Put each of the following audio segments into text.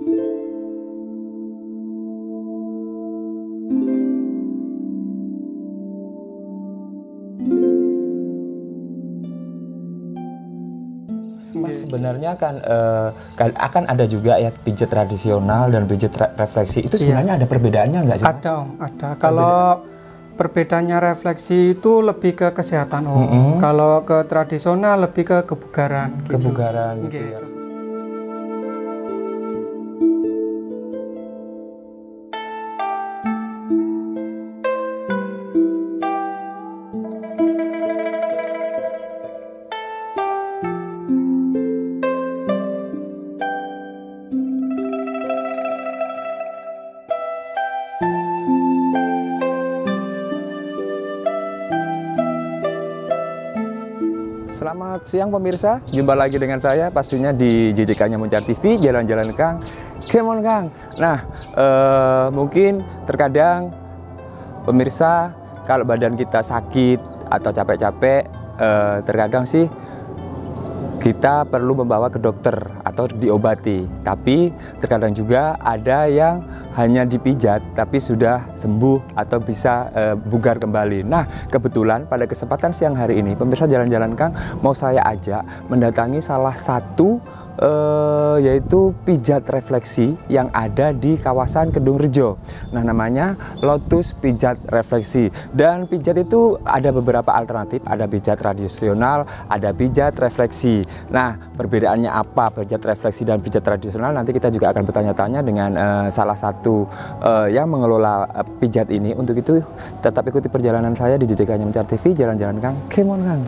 Mas, sebenarnya kan akan ada juga ya pijat tradisional dan pijat refleksi. Itu sebenarnya ada perbedaannya nggak sih? Ada Om, ada. Kalau perbedaannya refleksi itu lebih ke kesehatan Om. Kalau ke tradisional lebih ke kebugaran. Kebugaran gitu ya. Selamat siang pemirsa, jumpa lagi dengan saya pastinya di JJK Muncar TV, Jalan-Jalan Kang, Come on Kang. Nah, mungkin terkadang pemirsa kalau badan kita sakit atau capek-capek, terkadang sih kita perlu membawa ke dokter atau diobati. Tapi terkadang juga ada yang hanya dipijat tapi sudah sembuh atau bisa bugar kembali. Nah, kebetulan pada kesempatan siang hari ini pemirsa Jalan-Jalan Kang mau saya ajak mendatangi salah satu yaitu pijat refleksi yang ada di kawasan Kedung Rejo. Nah, namanya Lotus Pijat Refleksi. Dan pijat itu ada beberapa alternatif, ada pijat tradisional, ada pijat refleksi. Nah, perbedaannya apa pijat refleksi dan pijat tradisional? Nanti kita juga akan bertanya-tanya dengan salah satu yang mengelola pijat ini. Untuk itu tetap ikuti perjalanan saya di JJK Muncar TV, Jalan-Jalan Kang, Come on Kang.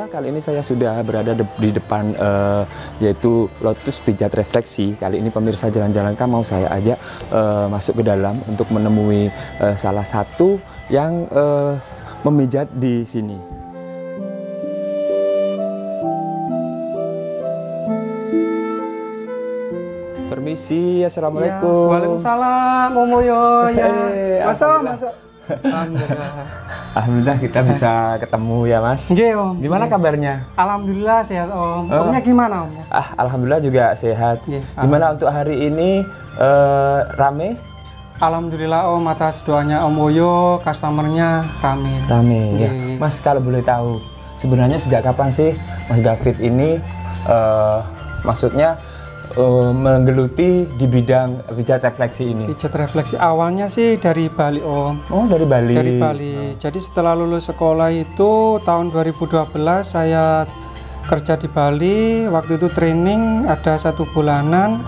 Kali ini saya sudah berada di depan yaitu Lotus Pijat Refleksi. Kali ini pemirsa Jalan-Jalan Kang mau saya ajak masuk ke dalam untuk menemui salah satu yang memijat di sini. Permisi, assalamualaikum. Ya, waalaikumsalam, Om Moyo. Ya, masuk. Alhamdulillah kita bisa ketemu ya Mas. Nggih, Om. Gimana kabarnya? Alhamdulillah sehat Om. Omnya gimana Om? Alhamdulillah juga sehat. Gimana untuk hari ini rame? Alhamdulillah Om, atas doanya Om Moyo, customernya rame. Rame ya. Mas, kalau boleh tahu sebenarnya sejak kapan sih Mas David ini maksudnya menggeluti di bidang pijat refleksi ini? Pijat refleksi awalnya sih dari Bali Om. Oh, dari Bali. Dari Bali. Jadi setelah lulus sekolah itu tahun 2012 saya kerja di Bali. Waktu itu training ada 1 bulanan.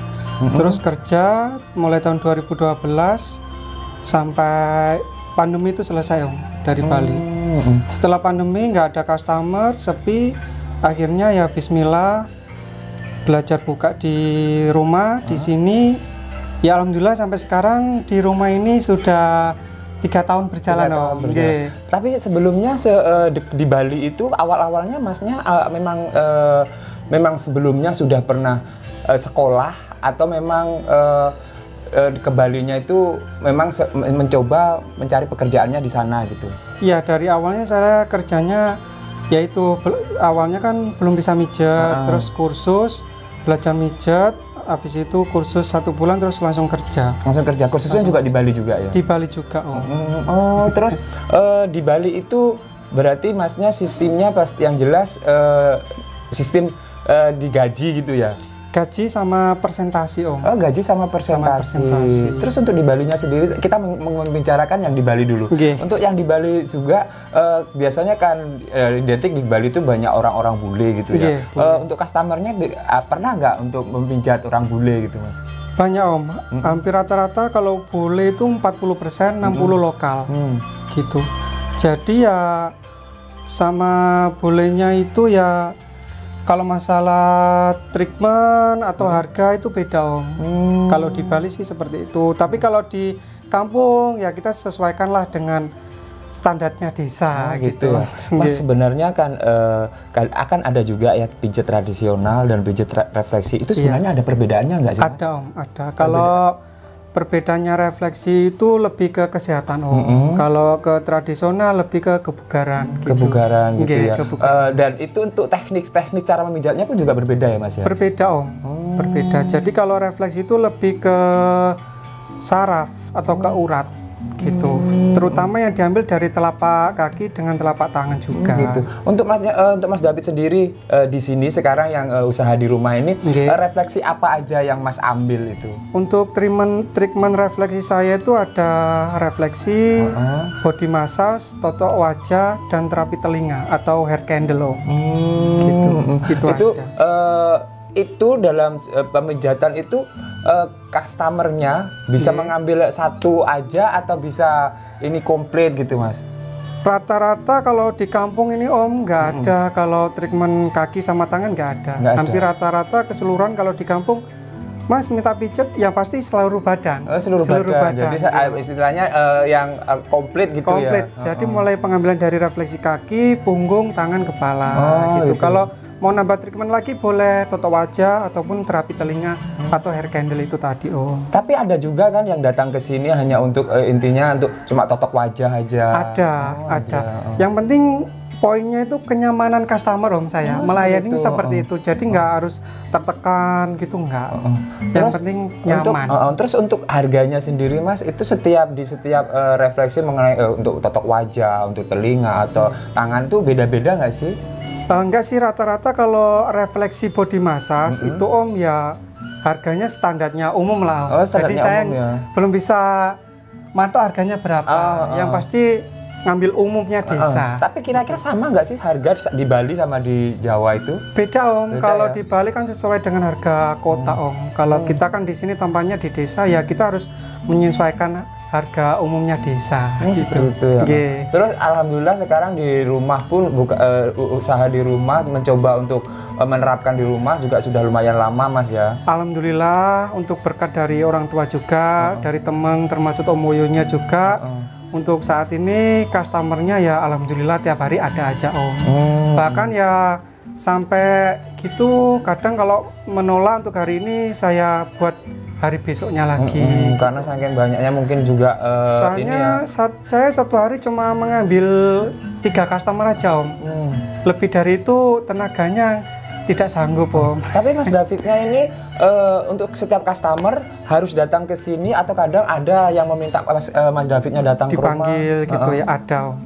Terus kerja mulai tahun 2012 sampai pandemi itu selesai Om dari Bali. Setelah pandemi nggak ada customer, sepi. Akhirnya ya Bismillah. Belajar buka di rumah di sini, ya alhamdulillah sampai sekarang di rumah ini sudah 3 tahun berjalan Om. Tapi sebelumnya di Bali itu awal-awalnya Masnya memang sebelumnya sudah pernah sekolah atau memang ke Balinya itu memang mencoba mencari pekerjaannya di sana gitu? Iya, dari awalnya saya kerjanya yaitu awalnya kan belum bisa mijat, terus kursus belajar mijat, habis itu kursus 1 bulan terus langsung kerja. Langsung kerja, kursusnya juga di Bali juga ya? Di Bali juga Om. Oh, terus di Bali itu berarti Masnya sistemnya pasti yang jelas sistem digaji gitu ya? Gaji sama persentasi Om. Oh, gaji sama persentasi. Terus untuk di Balinya sendiri, kita membicarakan yang di Bali dulu. Untuk yang di Bali juga, biasanya kan identik di Bali itu banyak orang-orang bule gitu ya. Untuk customernya pernah nggak untuk memijat orang bule gitu Mas? Banyak Om, hampir rata-rata kalau bule itu 40%, 60 lokal gitu. Jadi ya sama bulenya itu ya, kalau masalah treatment atau harga itu beda Om. Kalau di Bali sih seperti itu. Tapi kalau di kampung ya kita sesuaikanlah dengan standarnya desa gitu. Mas sebenarnya kan akan ada juga ya pijat tradisional dan pijat refleksi. Itu sebenarnya ada perbedaannya nggak sih? Ada Om, ada. Kalau perbedaannya refleksi itu lebih ke kesehatan Om. Kalau ke tradisional lebih ke kebugaran. Kebugaran gitu ya. Dan itu untuk teknik cara memijatnya pun juga berbeda ya Mas ya? Berbeda Om, berbeda. Jadi kalau refleksi itu lebih ke saraf atau ke urat gitu. Terutama yang diambil dari telapak kaki dengan telapak tangan juga. Gitu. Untuk Mas David sendiri di sini sekarang yang usaha di rumah ini, refleksi apa aja yang Mas ambil itu? Untuk treatment refleksi saya itu ada refleksi, body massage, totok wajah, dan terapi telinga atau hair candle Om. Gitu aja. Itu dalam pemijatan itu customernya bisa mengambil satu aja atau bisa ini komplit gitu Mas? Rata-rata kalau di kampung ini Om nggak ada, kalau treatment kaki sama tangan nggak ada. Hampir rata-rata keseluruhan kalau di kampung, Mas minta pijet ya pasti seluruh badan. Seluruh badan. Jadi istilahnya yang komplit gitu komplit. Ya. Jadi mulai pengambilan dari refleksi kaki, punggung, tangan, kepala gitu. Kalau mau nambah treatment lagi boleh totok wajah ataupun terapi telinga atau hair candle itu tadi Om. Tapi ada juga kan yang datang ke sini hanya untuk intinya untuk cuma totok wajah aja. Ada. Yang penting poinnya itu kenyamanan customer Om saya. Melayani seperti itu. Jadi nggak harus tertekan gitu nggak. Yang penting nyaman. Terus untuk harganya sendiri Mas, itu di setiap refleksi mengenai untuk totok wajah, untuk telinga atau tangan tuh beda-beda nggak sih? Enggak sih, rata-rata kalau refleksi body massage itu Om ya harganya standarnya umum lah Om. Jadi saya belum bisa matok harganya berapa. Yang pasti ngambil umumnya desa. Tapi kira-kira sama nggak sih harga di Bali sama di Jawa itu? Beda Om. Kalau di Bali kan sesuai dengan harga kota Om. Kalau kita kan di sini tampaknya di desa ya kita harus menyesuaikan harga umumnya desa. Seperti itu ya. Terus alhamdulillah sekarang di rumah pun usaha di rumah, mencoba untuk menerapkan di rumah juga sudah lumayan lama Mas ya. Alhamdulillah, untuk berkat dari orang tua juga, dari teman termasuk Om Woyonya juga. Untuk saat ini customernya ya alhamdulillah tiap hari ada aja Om. Bahkan ya sampai gitu kadang kalau menolak untuk hari ini saya buat hari besoknya lagi. Karena saking banyaknya mungkin juga soalnya saya satu hari cuma mengambil 3 customer aja Om. Lebih dari itu tenaganya tidak sanggup Om. Tapi Mas Davidnya ini untuk setiap customer harus datang ke sini atau kadang ada yang meminta Mas Davidnya datang ke rumah? Dipanggil gitu ya, ada Om.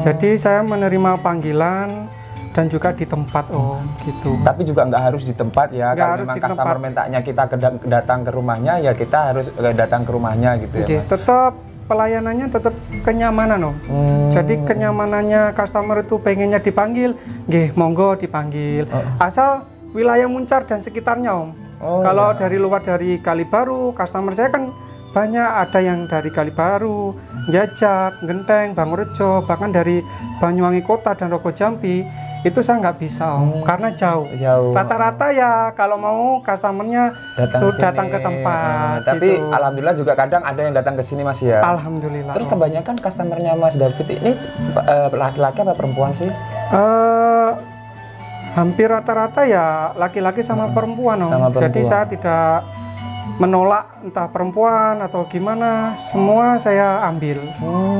Jadi saya menerima panggilan dan juga di tempat Om gitu. Tapi juga nggak harus di tempat ya. Kalau memang customer mintanya kita datang ke rumahnya ya kita harus datang ke rumahnya gitu ya. Tetap pelayanannya tetap kenyamanan Om. Jadi kenyamanannya customer itu pengennya dipanggil, monggo dipanggil. Asal wilayah Muncar dan sekitarnya Om. Kalau dari luar dari Kalibaru, customer saya kan banyak, ada yang dari Kalibaru, Jajak, Genteng, Bangrejo, bahkan dari Banyuwangi Kota dan Rogo Jambi. Itu saya nggak bisa Om, karena jauh. Rata-rata ya kalau mau customernya datang ke tempat. Tapi gitu. Alhamdulillah juga kadang ada yang datang ke sini Mas ya. Alhamdulillah. Terus kebanyakan customernya Mas David ini laki-laki apa perempuan sih? Hampir rata-rata ya laki-laki sama perempuan Om. Jadi saya tidak menolak entah perempuan atau gimana, semua saya ambil.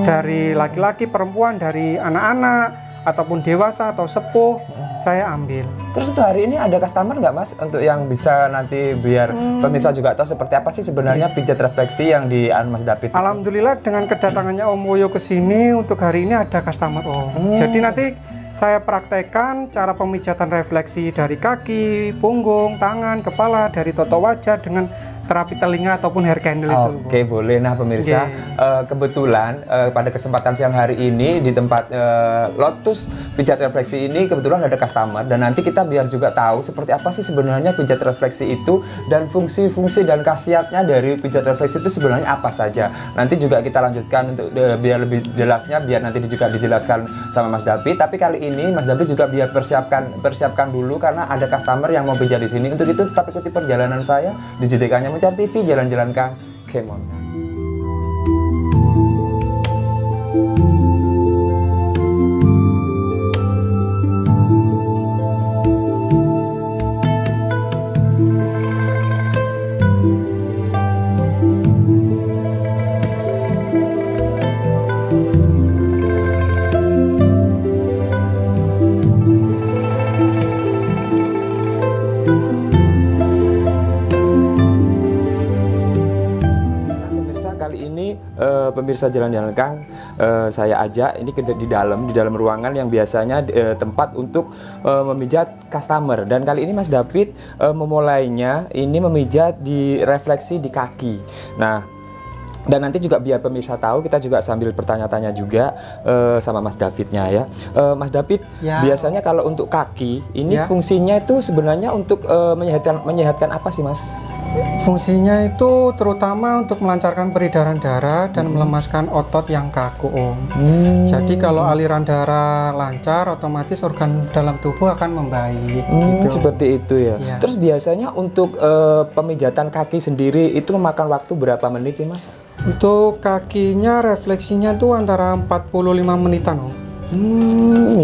Dari laki-laki, perempuan, dari anak-anak ataupun dewasa atau sepuh, saya ambil. Terus untuk hari ini ada customer nggak Mas untuk yang bisa nanti biar pemirsa juga tahu seperti apa sih sebenarnya pijat refleksi yang di Mas David? Alhamdulillah dengan kedatangannya Om Woyo ke sini untuk hari ini ada customer Om. Jadi nanti saya praktekkan cara pemijatan refleksi dari kaki, punggung, tangan, kepala, dari toto wajah dengan terapi telinga ataupun hair candle itu. Oke, boleh. Nah pemirsa, kebetulan pada kesempatan siang hari ini di tempat Lotus pijat refleksi ini kebetulan ada customer, dan nanti kita biar juga tahu seperti apa sih sebenarnya pijat refleksi itu dan fungsi-fungsi dan khasiatnya dari pijat refleksi itu sebenarnya apa saja. Nanti juga kita lanjutkan untuk biar lebih jelasnya, biar nanti juga dijelaskan sama Mas David. Tapi kali ini Mas David juga biar persiapkan dulu karena ada customer yang mau pijat di sini. Untuk itu tetap ikuti perjalanan saya di JJK-nya Moncar TV, jalan-jalan Kang Kemon. Pemirsa jalan-jalan Kang, saya ajak ini di dalam ruangan yang biasanya tempat untuk memijat customer, dan kali ini Mas David memulainya ini memijat di refleksi di kaki. Nah, dan nanti juga biar pemirsa tahu, kita juga sambil bertanya-tanya juga sama Mas Davidnya ya. Mas David, biasanya kalau untuk kaki ini fungsinya itu sebenarnya untuk menyehatkan apa sih Mas? Fungsinya itu terutama untuk melancarkan peredaran darah dan melemaskan otot yang kaku, Om. Jadi kalau aliran darah lancar, otomatis organ dalam tubuh akan membaik. Gitu. Seperti itu ya. Terus biasanya untuk pemijatan kaki sendiri itu memakan waktu berapa menit sih Mas? Untuk kakinya refleksinya tuh antara 45 menitan, Om.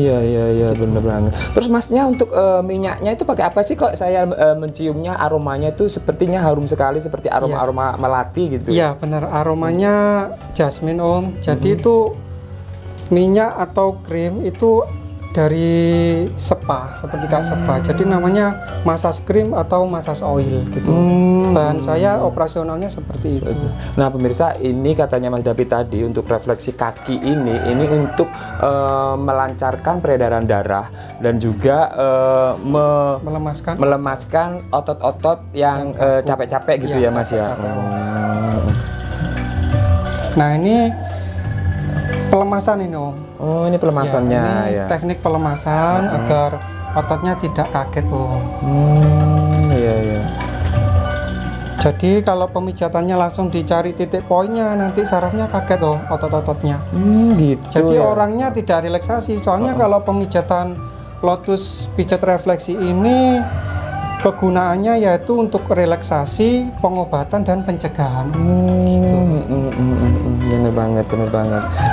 Iya bener banget. Terus Masnya untuk minyaknya itu pakai apa sih? Kok saya menciumnya aromanya itu sepertinya harum sekali, seperti aroma melati gitu. Iya bener, aromanya jasmine Om. Jadi itu minyak atau krim itu dari spa, seperti kak spa. Jadi namanya massage cream atau massage oil gitu. Bahan saya operasionalnya seperti itu. Nah pemirsa, ini katanya Mas David tadi untuk refleksi kaki ini untuk melancarkan peredaran darah dan juga melemaskan otot-otot yang capek-capek gitu ya Mas ya. Nah ini pelemasan ini Om. Oh ini pelemasannya ini teknik pelemasan agar ototnya tidak kaget Om. Iya. Jadi kalau pemijatannya langsung dicari titik poinnya, nanti sarafnya kaget Om, otot-ototnya. Gitu. Jadi orangnya tidak relaksasi. Soalnya kalau pemijatan Lotus pijat refleksi ini kegunaannya yaitu untuk relaksasi, pengobatan dan pencegahan. Gitu. Bener banget.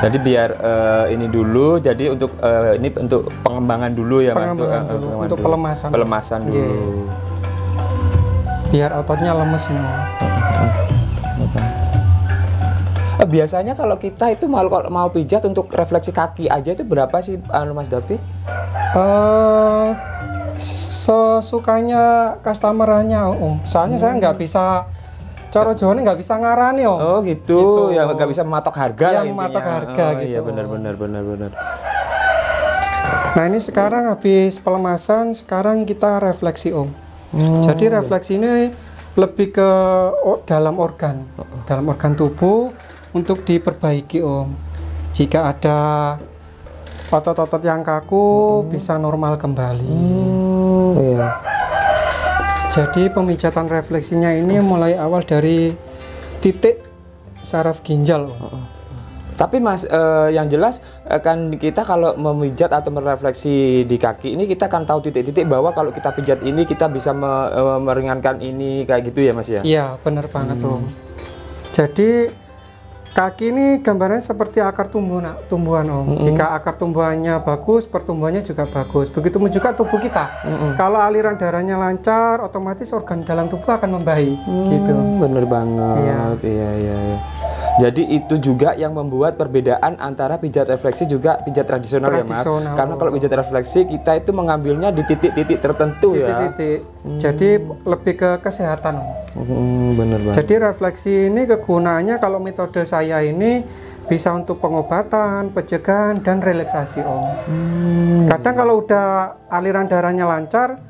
Jadi biar ini dulu, jadi untuk ini untuk pengembangan dulu ya Mas. Untuk pelemasan. Pelemasan dulu. Biar ototnya lemes nih. Biasanya kalau kita itu mau pijat untuk refleksi kaki aja itu berapa sih Mas David? Sesukanya customernya Om. Soalnya saya nggak bisa, cara Jawa nggak bisa ngarani Om. Oh gitu. Ya nggak bisa mematok harga. Yang mematok harga gitu. Iya benar. Nah ini sekarang habis pelemasan, sekarang kita refleksi Om. Jadi refleksi ini lebih ke dalam organ tubuh untuk diperbaiki Om. Jika ada otot-otot yang kaku bisa normal kembali. Iya. Jadi pemijatan refleksinya ini mulai awal dari titik saraf ginjal Om. Tapi Mas, yang jelas kan kita kalau memijat atau merefleksi di kaki ini kita kan tahu titik-titik bahwa kalau kita pijat ini kita bisa meringankan ini kayak gitu ya Mas ya? Iya benar banget Om. Jadi kaki ini gambarnya seperti akar tumbuhan Om. Jika akar tumbuhannya bagus, pertumbuhannya juga bagus. Begitu juga tubuh kita. Kalau aliran darahnya lancar, otomatis organ dalam tubuh akan membaik. Gitu. Bener banget. Iya. Jadi itu juga yang membuat perbedaan antara pijat refleksi juga pijat tradisional, ya Mas. Karena kalau pijat refleksi kita itu mengambilnya di titik-titik tertentu ya. Titik-titik. Jadi lebih ke kesehatan. Bener banget. Jadi refleksi ini kegunaannya kalau metode saya ini bisa untuk pengobatan, pencegahan, dan relaksasi Om. Kadang kalau udah aliran darahnya lancar,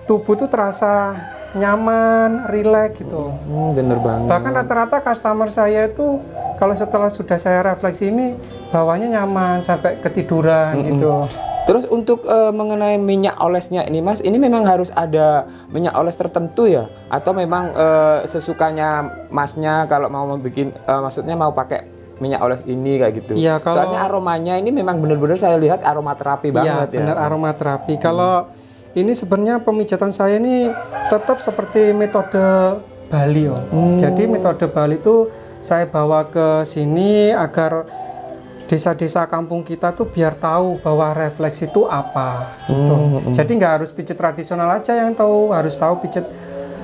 tubuh tuh terasa nyaman, rileks gitu. Bener banget. Bahkan rata-rata customer saya itu kalau setelah sudah saya refleksi ini bawahnya nyaman sampai ketiduran gitu. Terus untuk mengenai minyak olesnya ini Mas, ini memang harus ada minyak oles tertentu ya? Atau memang sesukanya Masnya kalau mau bikin, maksudnya mau pakai minyak oles ini kayak gitu? Iya, kalau soalnya aromanya ini memang benar-benar saya lihat aromaterapi banget ya. Iya, benar aromaterapi. Kalau ini sebenarnya pemijatan saya ini tetap seperti metode Bali Om. Jadi metode Bali itu saya bawa ke sini agar desa-desa kampung kita tuh biar tahu bahwa refleksi itu apa gitu. Jadi nggak harus pijat tradisional aja yang tahu, harus tahu pijat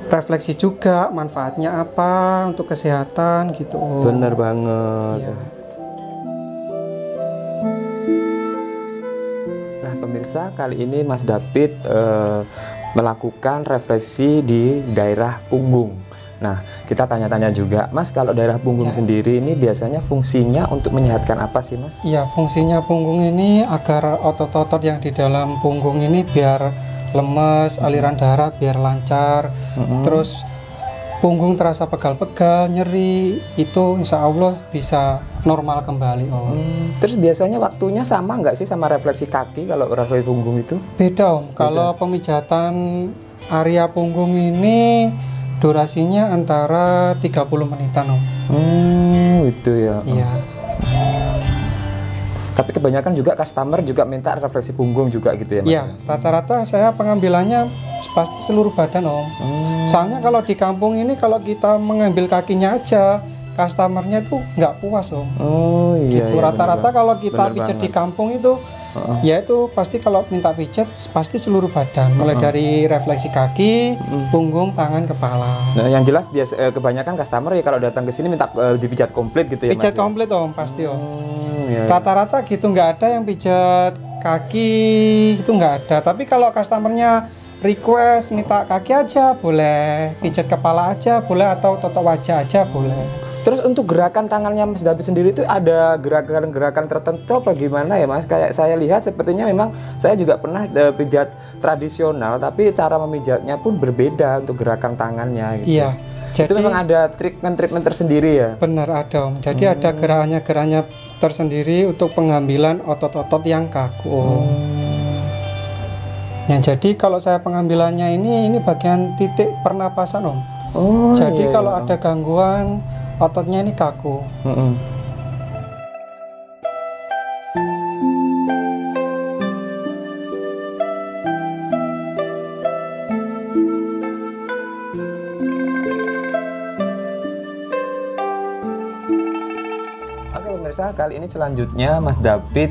refleksi juga manfaatnya apa untuk kesehatan gitu. Bener banget. Iya. Nah pemirsa, kali ini Mas David melakukan refleksi di daerah punggung. Nah, kita tanya-tanya juga, Mas, kalau daerah punggung sendiri ini biasanya fungsinya untuk menyehatkan apa sih, Mas? Iya, fungsinya punggung ini agar otot-otot yang di dalam punggung ini biar lemes, aliran darah biar lancar, terus punggung terasa pegal-pegal, nyeri, itu insya Allah bisa normal kembali. Terus biasanya waktunya sama nggak sih sama refleksi kaki kalau refleksi punggung itu? Beda Om, kalau pemijatan area punggung ini durasinya antara 30 menitan Om. Itu ya. Iya. Tapi kebanyakan juga customer juga minta refleksi punggung juga gitu ya Mas? Iya, rata-rata saya pengambilannya pasti seluruh badan Om. Soalnya kalau di kampung ini kalau kita mengambil kakinya aja, customernya tuh nggak puas Om. Iya. Gitu. Rata-rata kalau kita Bener pijat banget. di kampung itu, ya itu pasti kalau minta pijat pasti seluruh badan, mulai dari refleksi kaki, punggung, tangan, kepala. Nah, yang jelas biasa kebanyakan customer ya kalau datang ke sini minta dipijat komplit gitu ya Mas? Pijat komplit Om, pasti Om. Iya. Rata-rata gitu, nggak ada yang pijat kaki itu nggak ada. Tapi kalau customernya request minta kaki aja boleh, pijat kepala aja boleh, atau totok wajah aja boleh. Terus untuk gerakan tangannya Mas David sendiri itu ada gerakan-gerakan tertentu apa gimana ya Mas? Kayak saya lihat sepertinya memang saya juga pernah pijat tradisional, tapi cara memijatnya pun berbeda untuk gerakan tangannya gitu. Iya. Jadi itu memang ada treatment tersendiri ya? Benar ada Om. Jadi ada gerakannya tersendiri untuk pengambilan otot-otot yang kaku Om. Nah, jadi kalau saya pengambilannya ini bagian titik pernapasan Om. Jadi kalau ada gangguan ototnya ini kaku. Oke pemirsa, kali ini selanjutnya Mas David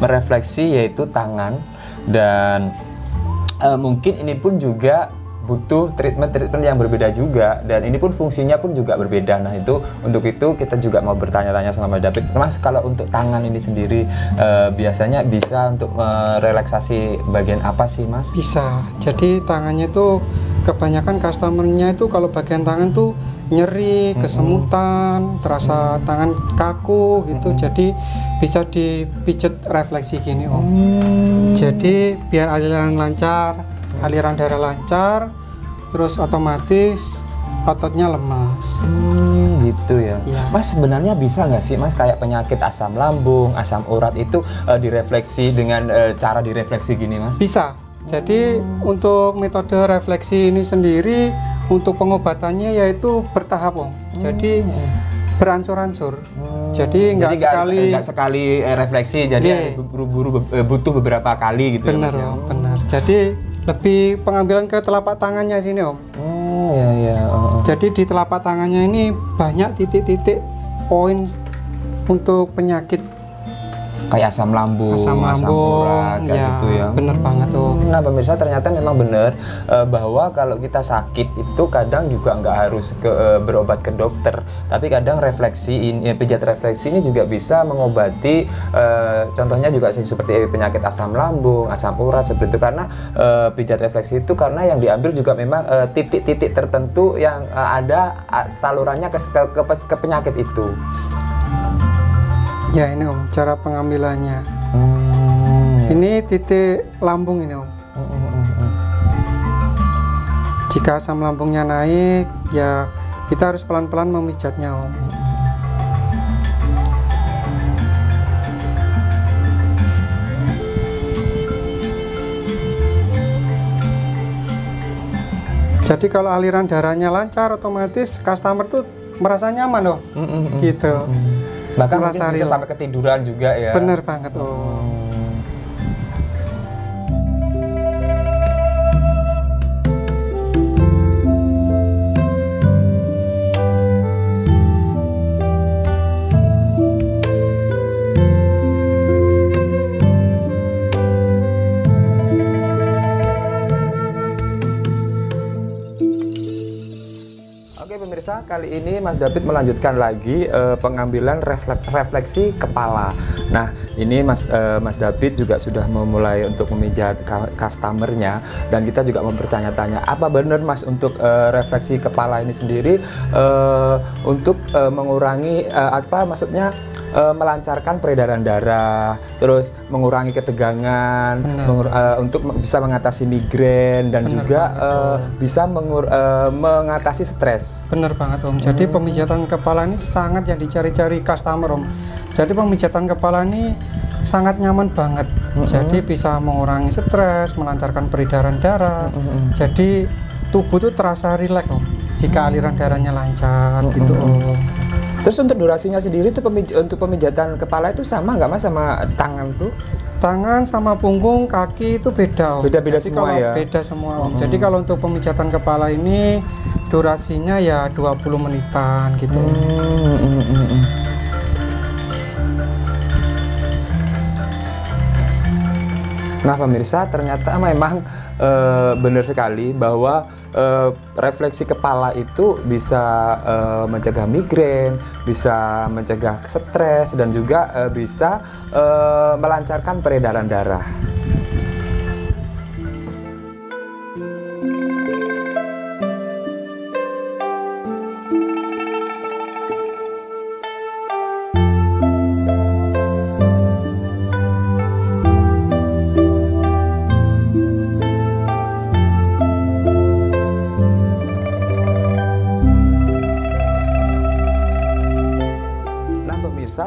merefleksi yaitu tangan, dan mungkin ini pun juga butuh treatment yang berbeda juga, dan ini pun fungsinya pun juga berbeda. Nah untuk itu kita juga mau bertanya-tanya sama Mas David, Mas, kalau untuk tangan ini sendiri biasanya bisa untuk merelaksasi bagian apa sih Mas? Bisa. Jadi tangannya itu kebanyakan customernya itu kalau bagian tangan tuh nyeri, kesemutan, terasa tangan kaku gitu. Jadi bisa dipijat refleksi gini Om. Jadi biar aliran lancar, aliran darah lancar, terus otomatis ototnya lemas. Gitu ya. Iya. Mas, sebenarnya bisa nggak sih Mas kayak penyakit asam lambung, asam urat itu direfleksi dengan cara direfleksi gini Mas? Bisa. Jadi untuk metode refleksi ini sendiri untuk pengobatannya yaitu bertahap Om. Jadi beransur-ansur. Jadi nggak sekali refleksi, jadi buru-buru butuh beberapa kali gitu. Benar ya Mas, ya? benar. Jadi lebih pengambilan ke telapak tangannya sini Om. Jadi di telapak tangannya ini banyak titik-titik poin untuk penyakit kayak asam lambung, asam urat, kayak ya, gitu ya. Bener banget tuh. Nah pemirsa, ternyata memang benar bahwa kalau kita sakit itu kadang juga nggak harus berobat ke dokter, tapi kadang pijat refleksi ini juga bisa mengobati, contohnya juga seperti penyakit asam lambung, asam urat seperti itu, karena pijat refleksi itu karena yang diambil juga memang titik-titik tertentu yang ada salurannya ke penyakit itu. Ya ini Om, cara pengambilannya. Ini titik lambung ini Om. Jika asam lambungnya naik, ya kita harus pelan-pelan memijatnya Om. Jadi kalau aliran darahnya lancar, otomatis customer tuh merasa nyaman Om. Gitu. Bahkan merasa mungkin bisa sampai ketiduran juga ya. Bener banget Om. Oke pemirsa, kali ini Mas David melanjutkan lagi pengambilan refleksi kepala. Nah ini Mas David juga sudah memulai untuk memijat customernya, dan kita juga bertanya-tanya apa benar Mas untuk refleksi kepala ini sendiri untuk mengurangi melancarkan peredaran darah, terus mengurangi ketegangan, untuk bisa mengatasi migrain, dan juga bisa mengatasi stres. Bener banget Om. Jadi pemijatan kepala ini sangat yang dicari-cari customer Om. Jadi pemijatan kepala ini sangat nyaman banget. Jadi bisa mengurangi stres, melancarkan peredaran darah. Jadi tubuh tuh terasa rileks Om. Jika aliran darahnya lancar gitu Om. Terus untuk durasinya sendiri tuh untuk pemijatan kepala itu sama nggak Mas sama tangan tuh? Tangan sama punggung, kaki itu beda Om. Beda-beda semua ya? Beda semua Om. Jadi kalau untuk pemijatan kepala ini durasinya ya 20 menitan gitu. Nah pemirsa, ternyata memang benar sekali bahwa refleksi kepala itu bisa mencegah migrain, bisa mencegah stres, dan juga bisa melancarkan peredaran darah.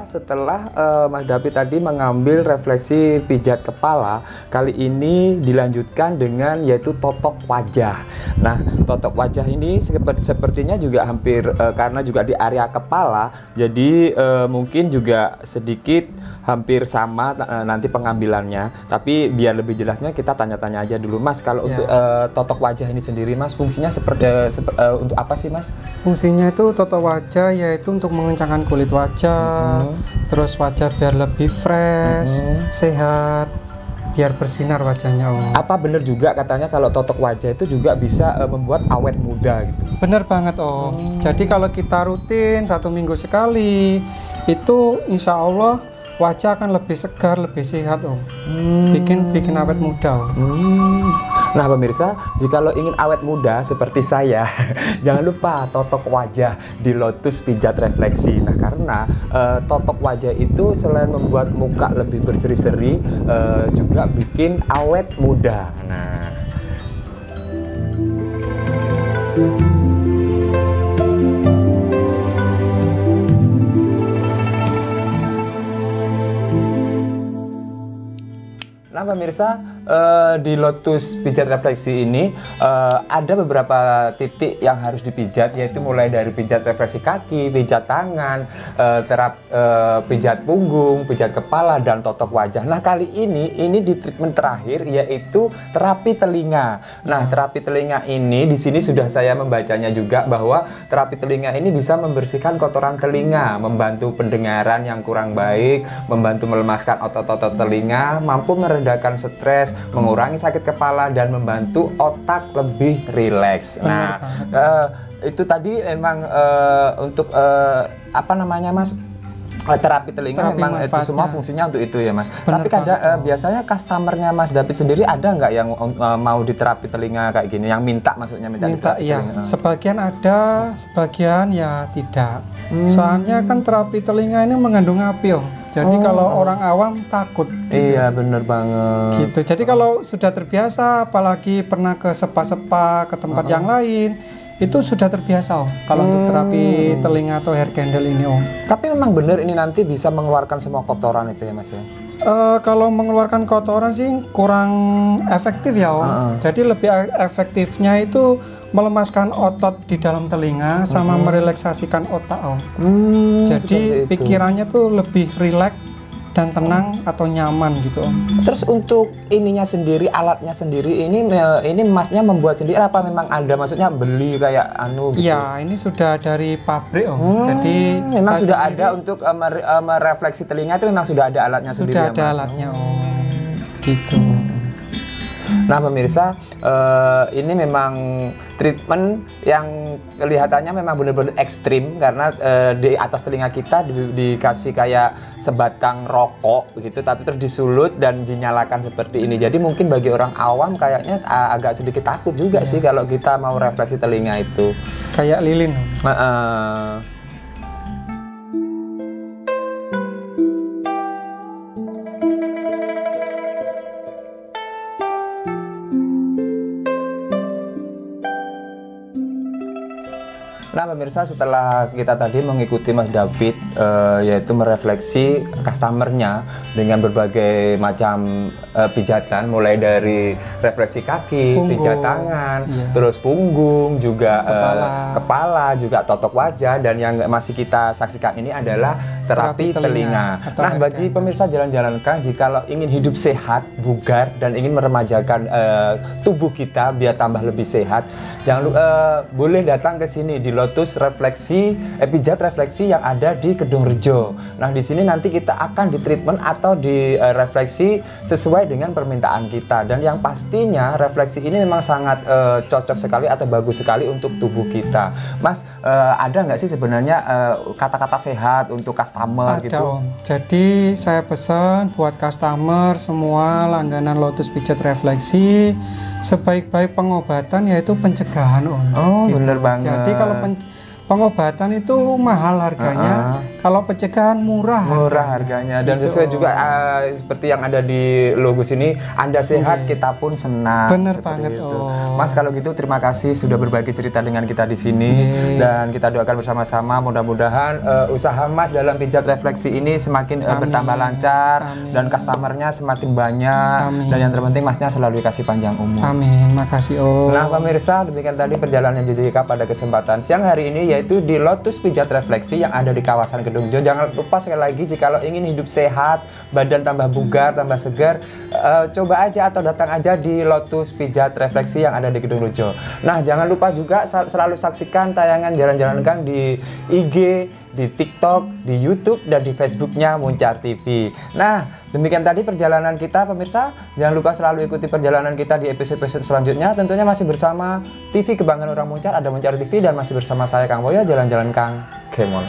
Setelah Mas David tadi mengambil refleksi pijat kepala, kali ini dilanjutkan dengan yaitu totok wajah. Nah, totok wajah ini sepertinya juga hampir karena juga di area kepala, jadi mungkin juga sedikit hampir sama nanti pengambilannya. Tapi biar lebih jelasnya kita tanya-tanya aja dulu Mas. Kalau untuk totok wajah ini sendiri Mas, fungsinya untuk apa sih Mas? Fungsinya itu totok wajah yaitu untuk mengencangkan kulit wajah, terus wajah biar lebih fresh, sehat, biar bersinar wajahnya Om. Apa bener juga katanya kalau totok wajah itu juga bisa membuat awet muda gitu? Bener banget Om. Jadi kalau kita rutin 1 minggu sekali, itu insya Allah wajah akan lebih segar, lebih sehat Om. Bikin awet muda Om. Nah pemirsa, jika lo ingin awet muda seperti saya, jangan lupa totok wajah di Lotus Pijat Refleksi. Nah karena totok wajah itu selain membuat muka lebih berseri-seri, juga bikin awet muda. Nah pemirsa, di Lotus Pijat Refleksi ini ada beberapa titik yang harus dipijat, yaitu mulai dari pijat refleksi kaki, pijat tangan, pijat punggung, pijat kepala, dan totok wajah. Nah, kali ini di treatment terakhir yaitu terapi telinga. Nah, terapi telinga ini di sini sudah saya membacanya juga bahwa terapi telinga ini bisa membersihkan kotoran telinga, membantu pendengaran yang kurang baik, membantu melemaskan otot-otot telinga, mampu meredakan stres, mengurangi sakit kepala, dan membantu otak lebih rileks. Nah, itu tadi memang untuk apa namanya, Mas? Terapi telinga memang itu semua fungsinya untuk itu ya, Mas. Tapi kadang biasanya customernya Mas David sendiri ada nggak yang mau diterapi telinga kayak gini, yang minta, maksudnya minta ya telinga? Sebagian ada, sebagian ya tidak. Soalnya kan terapi telinga ini mengandung api, Om. Jadi kalau orang awam takut. Gitu. Iya, bener banget. Gitu. Jadi kalau sudah terbiasa, apalagi pernah ke spa-spa, ke tempat yang lain, itu sudah terbiasa, Om. Kalau untuk terapi telinga atau hair candle ini, Om. Tapi memang bener ini nanti bisa mengeluarkan semua kotoran itu ya, Mas ya? Kalau mengeluarkan kotoran sih kurang efektif ya, Om. Jadi lebih efektifnya itu melemaskan otot di dalam telinga sama merelaksasikan otak, Om. Jadi pikirannya tuh lebih rileks dan tenang atau nyaman gitu, Om. Terus untuk ininya sendiri, alatnya sendiri ini Masnya membuat sendiri apa memang ada, maksudnya beli kayak anu gitu? Iya, ini sudah dari pabrik, Om. Jadi memang sudah ada untuk merefleksi telinga, itu memang sudah ada alatnya sendiri. Sudah ada alatnya, Om. Gitu. Nah, pemirsa, ini memang treatment yang kelihatannya memang benar-benar ekstrim, karena di atas telinga kita dikasih kayak sebatang rokok gitu, tapi terus disulut dan dinyalakan seperti ini. Jadi mungkin bagi orang awam kayaknya agak sedikit takut juga sih kalau kita mau refleksi telinga itu. Kayak lilin. Nah, pemirsa, setelah kita tadi mengikuti Mas David yaitu merefleksi customernya dengan berbagai macam pijatan, mulai dari refleksi kaki, pijat tangan, terus punggung, juga kepala, juga totok wajah, dan yang masih kita saksikan ini adalah terapi telinga. Nah, bagi pemirsa Jalan-Jalan Kang, jika ingin hidup sehat, bugar, dan ingin meremajakan tubuh kita biar tambah lebih sehat, jangan lupa boleh datang ke sini di Lotus Pijat Refleksi yang ada di Kedung Rejo. Nah, di sini nanti kita akan ditreatment atau direfleksi sesuai dengan permintaan kita, dan yang pastinya refleksi ini memang sangat cocok sekali atau bagus sekali untuk tubuh kita. Mas, ada nggak sih sebenarnya kata-kata sehat untuk customer? Ada, gitu? Om. Jadi saya pesan buat customer semua langganan Lotus Pijat Refleksi, sebaik-baik pengobatan yaitu pencegahan, Om. Oh, gitu. Bener banget. Jadi kalau pengobatan itu mahal harganya, kalau pencegahan murah harganya. Dan gitu. Sesuai juga seperti yang ada di logo sini, Anda sehat, kita pun senang. Bener banget, Om. Mas, kalau gitu terima kasih sudah berbagi cerita dengan kita di sini, dan kita doakan bersama-sama mudah-mudahan usaha Mas dalam pijat refleksi ini semakin bertambah lancar, dan customernya semakin banyak, dan yang terpenting Masnya selalu dikasih panjang umur. Amin, makasih, Om. Nah, pemirsa, demikian tadi perjalanan JJK pada kesempatan siang hari ini, yaitu di Lotus Pijat Refleksi yang ada di kawasan Kedung Rejo. Jangan lupa sekali lagi, jika ingin hidup sehat, badan tambah bugar, tambah segar, coba aja atau datang aja di Lotus Pijat Refleksi yang ada di Kedung Rejo. Nah, jangan lupa juga selalu saksikan tayangan Jalan-Jalan Kang di IG, di TikTok, di YouTube, dan di Facebooknya Muncar TV. Nah, demikian tadi perjalanan kita, pemirsa. Jangan lupa selalu ikuti perjalanan kita di episode-episode selanjutnya. Tentunya masih bersama TV Kebanggaan Orang Muncar, ada Muncar TV, dan masih bersama saya Kang Boyo, Jalan-Jalan Kang. Come on.